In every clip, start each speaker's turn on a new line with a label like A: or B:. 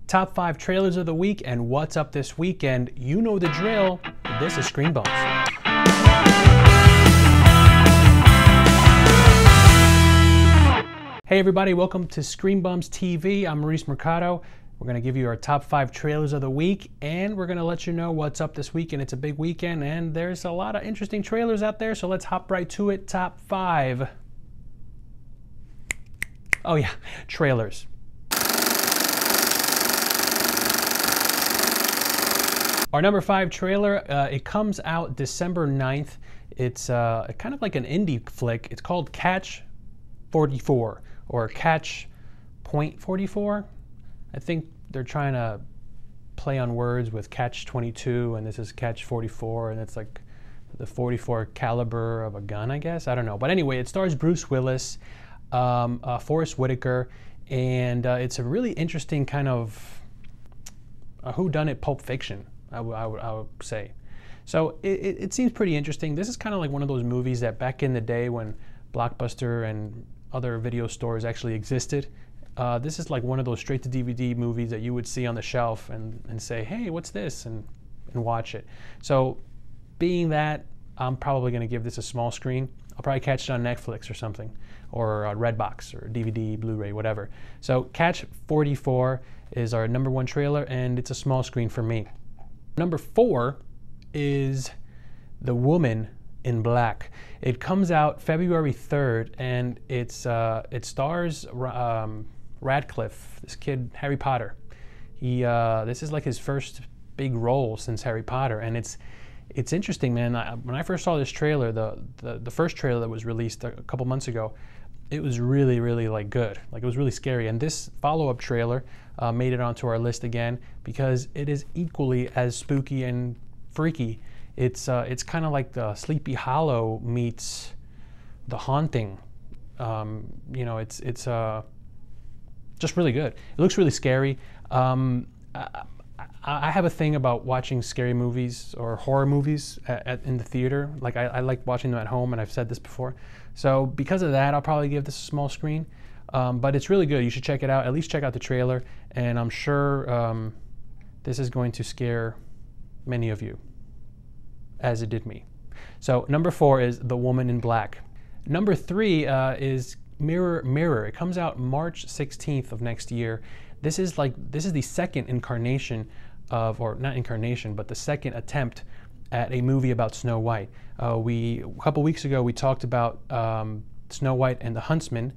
A: Top 5 trailers of the week and what's up this weekend. You know the drill. This is Screenbums. Hey everybody, welcome to Screenbums TV. I'm Maurice Mercado. We're going to give you our top 5 trailers of the week, and we're going to let you know what's up this weekend. It's a big weekend, and there's a lot of interesting trailers out there, so let's hop right to it. Top 5. Oh yeah, trailers. Our number 5 trailer, it comes out December 9th. It's kind of like an indie flick. It's called Catch 44 or Catch Point 44. I think they're trying to play on words with Catch 22, and this is Catch 44, and it's like the 44 caliber of a gun, I guess. I don't know. But anyway, it stars Bruce Willis, Forrest Whitaker, and it's a really interesting kind of whodunit Pulp Fiction, I would say. So it seems pretty interesting. This is kind of like one of those movies that back in the day when Blockbuster and other video stores actually existed, this is like one of those straight to DVD movies that you would see on the shelf and say, hey, what's this? And watch it. So being that, I'm probably going to give this a small screen. I'll probably catch it on Netflix or something, or Redbox or DVD, Blu-ray, whatever. So Catch 44 is our number 1 trailer, and it's a small screen for me. Number 4 is The Woman in Black. It comes out February 3rd, and it stars Radcliffe, this kid, Harry Potter. This is like his first big role since Harry Potter, and it's interesting, man. When I first saw this trailer, the first trailer that was released a couple months ago, it was really, really like good. Like, it was really scary. And this follow-up trailer made it onto our list again because it is equally as spooky and freaky. It's kind of like the Sleepy Hollow meets The Haunting. You know, it's just really good. It looks really scary. I have a thing about watching scary movies or horror movies in the theater. Like, I like watching them at home, and I've said this before. So because of that, I'll probably give this a small screen. But it's really good. You should check it out. At least check out the trailer. And I'm sure this is going to scare many of you, as it did me. So number 4 is The Woman in Black. Number 3 is Mirror Mirror. It comes out March 16th of next year. This is the second incarnation of, or not incarnation, but the second attempt at a movie about Snow White. A couple weeks ago we talked about Snow White and the Huntsman,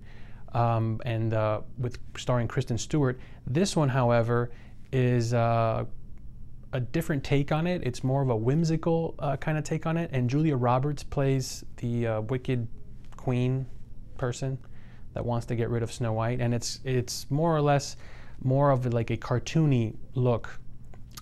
A: with starring Kristen Stewart. This one, however, is a different take on it. It's more of a whimsical kind of take on it, and Julia Roberts plays the wicked queen person that wants to get rid of Snow White, and it's more or less more of like a cartoony look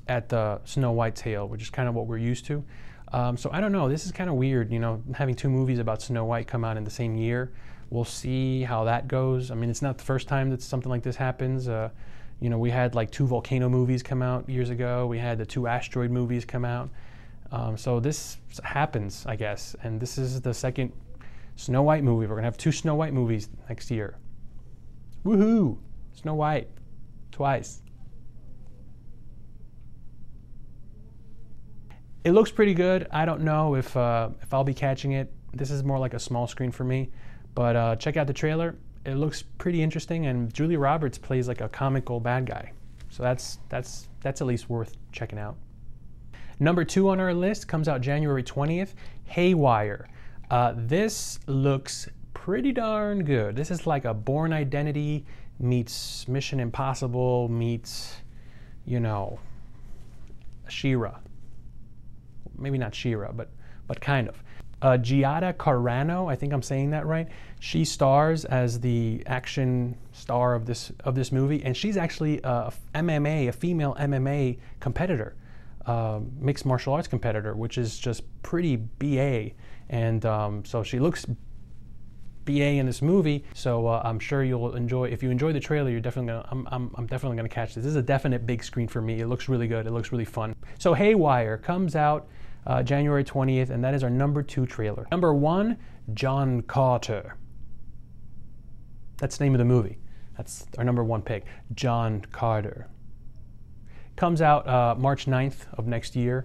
A: at the Snow White tale, which is kind of what we're used to. So I don't know, this is kind of weird, you know, having 2 movies about Snow White come out in the same year. We'll see how that goes. I mean, it's not the first time that something like this happens. You know, we had like 2 volcano movies come out years ago. We had the 2 asteroid movies come out. So this happens, I guess. And this is the second Snow White movie. We're gonna have 2 Snow White movies next year. Woohoo! Snow White, twice. It looks pretty good. I don't know if I'll be catching it. This is more like a small screen for me. But check out the trailer. It looks pretty interesting, and Julia Roberts plays like a comical bad guy. So that's at least worth checking out. Number 2 on our list comes out January 20th, Haywire. This looks pretty darn good. This is like a Bourne Identity meets Mission Impossible meets, you know, She-Ra. Maybe not She-Ra, but kind of. Giada Carano, I think I'm saying that right. She stars as the action star of this movie, and she's actually a female MMA competitor, mixed martial arts competitor, which is just pretty BA. And so she looks BA in this movie. So I'm sure you'll enjoy. If you enjoy the trailer, you're definitely gonna. I'm definitely gonna catch this. This is a definite big screen for me. It looks really good. It looks really fun. So Haywire comes out January 20th, and that is our number 2 trailer. Number 1, John Carter. That's the name of the movie. That's our number 1 pick, John Carter. Comes out March 9th of next year,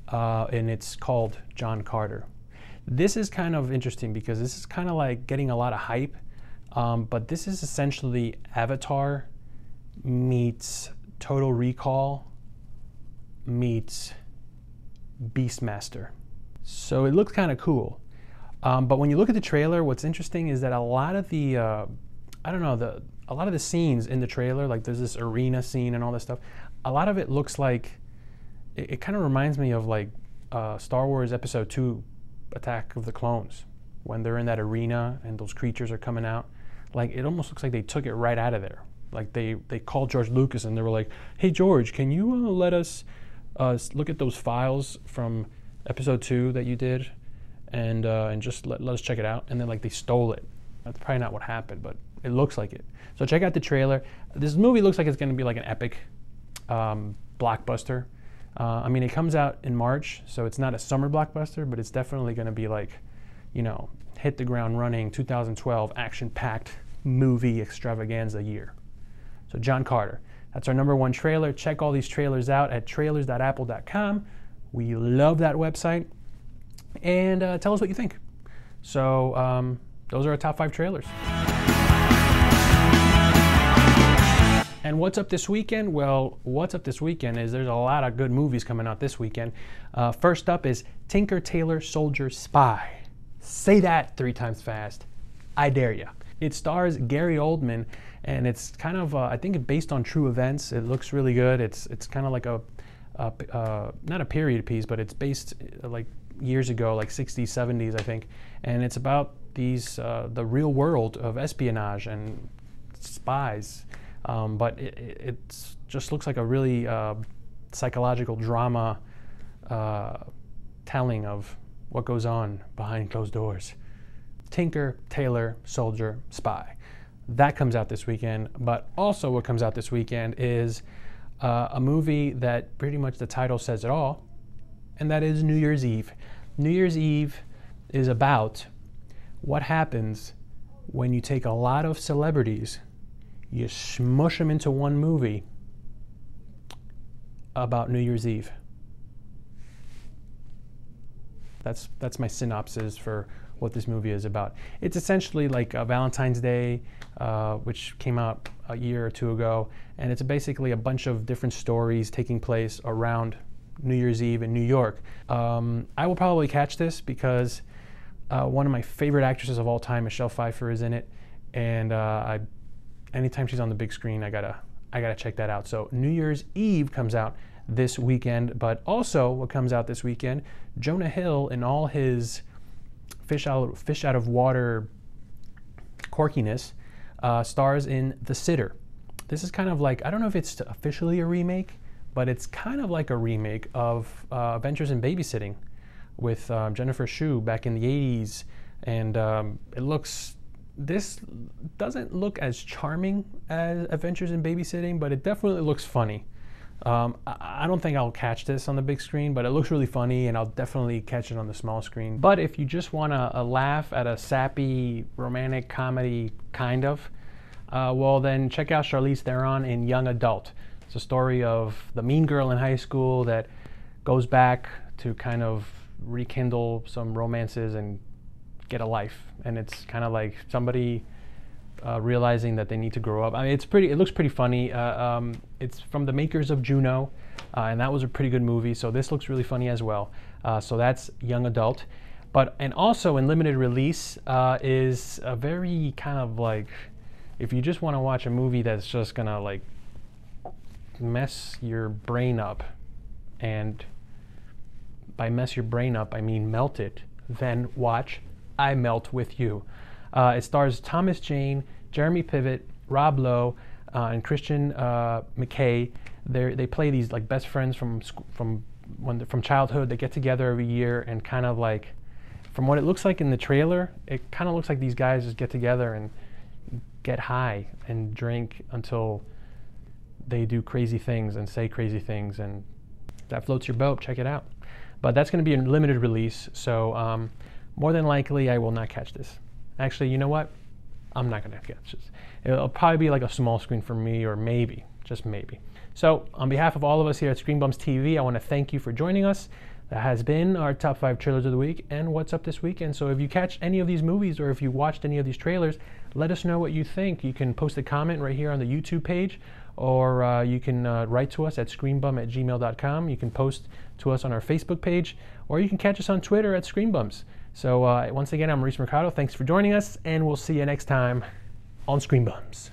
A: and it's called John Carter. This is kind of interesting because this is kind of like getting a lot of hype, but this is essentially Avatar meets Total Recall meets Beastmaster. So it looks kind of cool. But when you look at the trailer, what's interesting is that a lot of the, a lot of the scenes in the trailer, like there's this arena scene and all this stuff, a lot of it looks like, it kind of reminds me of like Star Wars Episode 2, Attack of the Clones, when they're in that arena and those creatures are coming out. Like, it almost looks like they took it right out of there. Like they called George Lucas and they were like, hey George, can you let us look at those files from Episode 2 that you did, and just let us check it out. And then like they stole it. That's probably not what happened, but it looks like it. So check out the trailer. This movie looks like it's going to be like an epic blockbuster. I mean, it comes out in March, so it's not a summer blockbuster, but it's definitely going to be like, you know, hit the ground running, 2012 action-packed movie extravaganza year. So John Carter, that's our #1 trailer. Check all these trailers out at trailers.apple.com. We love that website. And tell us what you think. So those are our top 5 trailers. And what's up this weekend? Well, what's up this weekend is there's a lot of good movies coming out this weekend. First up is Tinker, Tailor, Soldier, Spy. Say that 3 times fast. I dare ya. It stars Gary Oldman, and it's kind of, I think it's based on true events. It looks really good. It's kind of like not a period piece, but it's based like years ago, like 60s, 70s, I think. And it's about these, the real world of espionage and spies. But it just looks like a really psychological drama telling of what goes on behind closed doors. Tinker, Tailor, Soldier, Spy. That comes out this weekend, but also what comes out this weekend is a movie that pretty much the title says it all, and that is New Year's Eve. New Year's Eve is about what happens when you take a lot of celebrities, you smush them into one movie about New Year's Eve. That's my synopsis for what this movie is about. It's essentially like a Valentine's Day, which came out a year or 2 ago, and it's basically a bunch of different stories taking place around New Year's Eve in New York. I will probably catch this because one of my favorite actresses of all time, Michelle Pfeiffer, is in it, and anytime she's on the big screen, I gotta check that out. So New Year's Eve comes out this weekend, but also what comes out this weekend, Jonah Hill in all his fish out of water quirkiness stars in The Sitter. This is kind of like, I don't know if it's officially a remake, but it's kind of like a remake of Adventures in Babysitting with Jennifer Shue back in the 80s, and this doesn't look as charming as Adventures in Babysitting, but it definitely looks funny. I don't think I'll catch this on the big screen, but it looks really funny, and I'll definitely catch it on the small screen. But if you just want to laugh at a sappy romantic comedy, kind of, well then check out Charlize Theron in Young Adult. It's a story of the mean girl in high school that goes back to kind of rekindle some romances and get a life. And it's kind of like somebody realizing that they need to grow up. I mean, it looks pretty funny. It's from the makers of Juno, and that was a pretty good movie. So this looks really funny as well. So that's Young Adult. And also in limited release is a very kind of like, if you just want to watch a movie that's just gonna like mess your brain up, and by mess your brain up, I mean melt it, then watch I Melt With You. It stars Thomas Jane, Jeremy Piven, Rob Lowe, and Christian McKay. They play these like best friends from childhood. They get together every year, and kind of like, from what it looks like in the trailer, it kind of looks like these guys just get together and get high and drink until they do crazy things and say crazy things, and if that floats your boat, check it out. But that's going to be a limited release, so more than likely I will not catch this. Actually, you know what? I'm not going to catch this. It'll probably be like a small screen for me, or maybe, just maybe. So on behalf of all of us here at Screenbums TV, I want to thank you for joining us. That has been our top 5 trailers of the week and what's up this weekend. So if you catch any of these movies or if you watched any of these trailers, let us know what you think. You can post a comment right here on the YouTube page, or you can write to us at screenbum@gmail.com. You can post to us on our Facebook page, or you can catch us on Twitter at Screenbums. So once again, I'm Maurice Mercado. Thanks for joining us, and we'll see you next time on Screenbums.